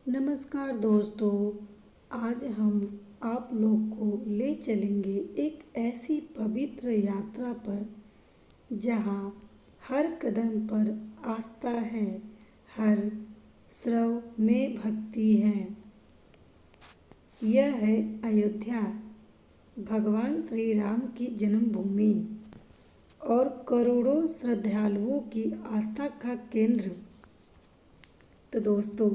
नमस्कार दोस्तों। आज हम आप लोग को ले चलेंगे एक ऐसी पवित्र यात्रा पर जहाँ हर कदम पर आस्था है, हर स्वर में भक्ति है। यह है अयोध्या, भगवान श्री राम की जन्मभूमि और करोड़ों श्रद्धालुओं की आस्था का केंद्र। तो दोस्तों,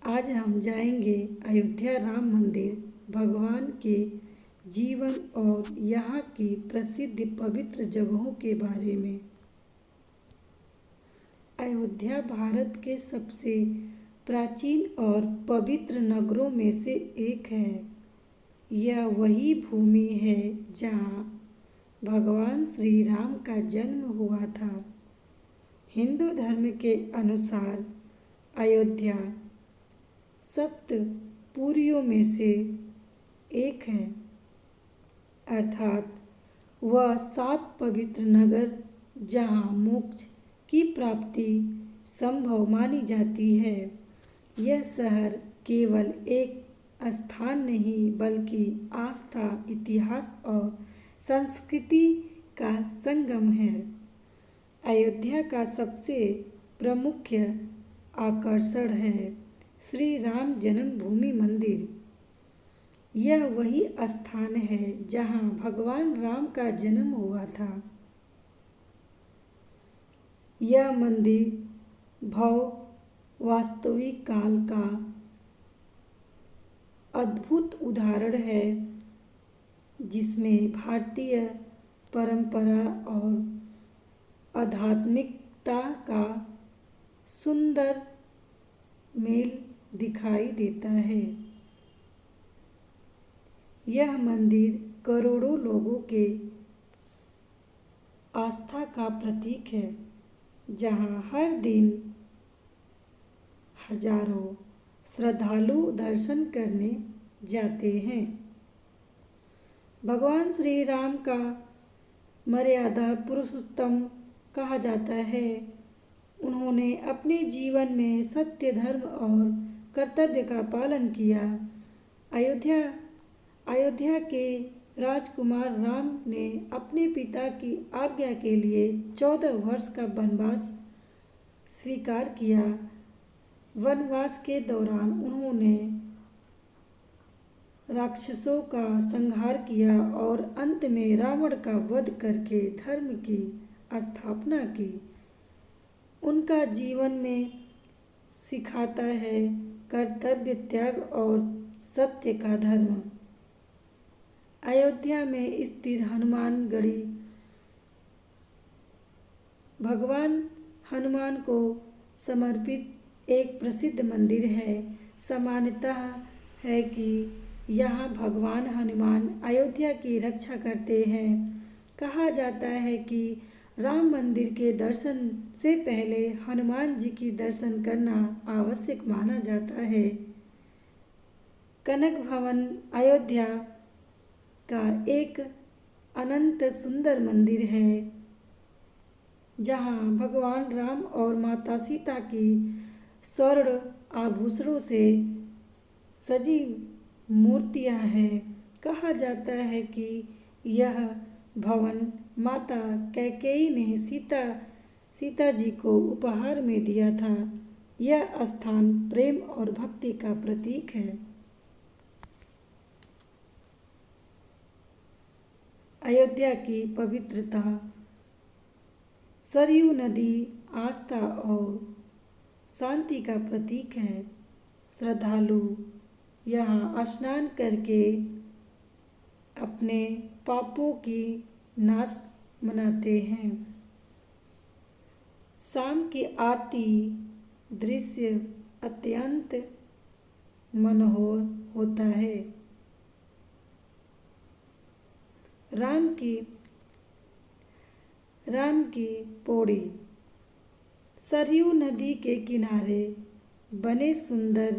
आज हम जाएंगे अयोध्या राम मंदिर, भगवान के जीवन और यहाँ की प्रसिद्ध पवित्र जगहों के बारे में। अयोध्या भारत के सबसे प्राचीन और पवित्र नगरों में से एक है। यह वही भूमि है जहाँ भगवान श्री राम का जन्म हुआ था। हिंदू धर्म के अनुसार अयोध्या सप्त पुरियों में से एक है, अर्थात वह 7 पवित्र नगर जहाँ मोक्ष की प्राप्ति संभव मानी जाती है। यह शहर केवल एक स्थान नहीं बल्कि आस्था, इतिहास और संस्कृति का संगम है। अयोध्या का सबसे प्रमुख आकर्षण है श्री राम जन्मभूमि मंदिर। यह वही स्थान है जहाँ भगवान राम का जन्म हुआ था। यह मंदिर वास्तविक काल का अद्भुत उदाहरण है जिसमें भारतीय परंपरा और आध्यात्मिकता का सुंदर मेल दिखाई देता है। यह मंदिर करोड़ों लोगों के आस्था का प्रतीक है, जहाँ हर दिन हजारों श्रद्धालु दर्शन करने जाते हैं। भगवान श्री राम का मर्यादा पुरुषोत्तम कहा जाता है। उन्होंने अपने जीवन में सत्य, धर्म और कर्तव्य का पालन किया। अयोध्या के राजकुमार राम ने अपने पिता की आज्ञा के लिए 14 वर्ष का वनवास स्वीकार किया। वनवास के दौरान उन्होंने राक्षसों का संहार किया और अंत में रावण का वध करके धर्म की स्थापना की। उनका जीवन में सिखाता है कर्तव्य, त्याग और सत्य का धर्म। अयोध्या में स्थित हनुमानगढ़ी भगवान हनुमान को समर्पित एक प्रसिद्ध मंदिर है। मान्यता है कि यहाँ भगवान हनुमान अयोध्या की रक्षा करते हैं। कहा जाता है कि राम मंदिर के दर्शन से पहले हनुमान जी की दर्शन करना आवश्यक माना जाता है। कनक भवन अयोध्या का एक अनंत सुंदर मंदिर है जहाँ भगवान राम और माता सीता की स्वर्ण आभूषणों से सजी मूर्तियाँ हैं। कहा जाता है कि यह भवन माता कैकेयी ने सीता जी को उपहार में दिया था। यह स्थान प्रेम और भक्ति का प्रतीक है। अयोध्या की पवित्रता। सरयू नदी आस्था और शांति का प्रतीक है। श्रद्धालु यहाँ स्नान करके अपने पापों की नाश मनाते हैं। शाम की आरती दृश्य अत्यंत मनोहर होता है। राम की पौड़ी। सरयू नदी के किनारे बने सुंदर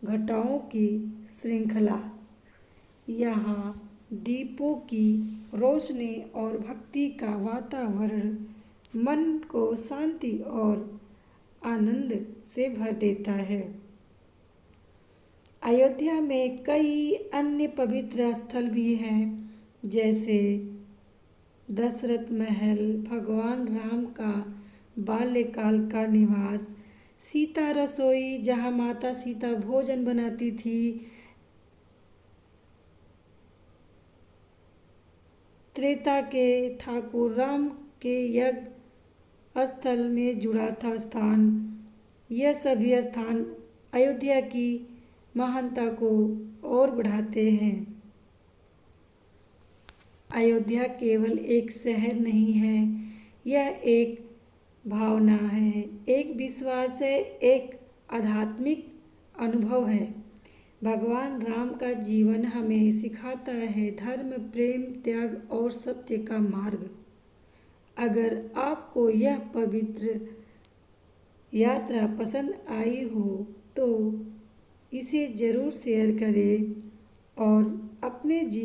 घाटों की श्रृंखला। यहाँ दीपों की रोशनी और भक्ति का वातावरण मन को शांति और आनंद से भर देता है। अयोध्या में कई अन्य पवित्र स्थल भी हैं, जैसे दशरथ महल, भगवान राम का बाल्यकाल का निवास, सीता रसोई जहाँ माता सीता भोजन बनाती थी, त्रेता के ठाकुर राम के यज्ञ स्थल में जुड़ा था स्थान। यह सभी स्थान अयोध्या की महानता को और बढ़ाते हैं। अयोध्या केवल एक शहर नहीं है, यह एक भावना है, एक विश्वास है, एक आध्यात्मिक अनुभव है। भगवान राम का जीवन हमें सिखाता है धर्म, प्रेम, त्याग और सत्य का मार्ग। अगर आपको यह पवित्र यात्रा पसंद आई हो तो इसे ज़रूर शेयर करें और अपने जीवन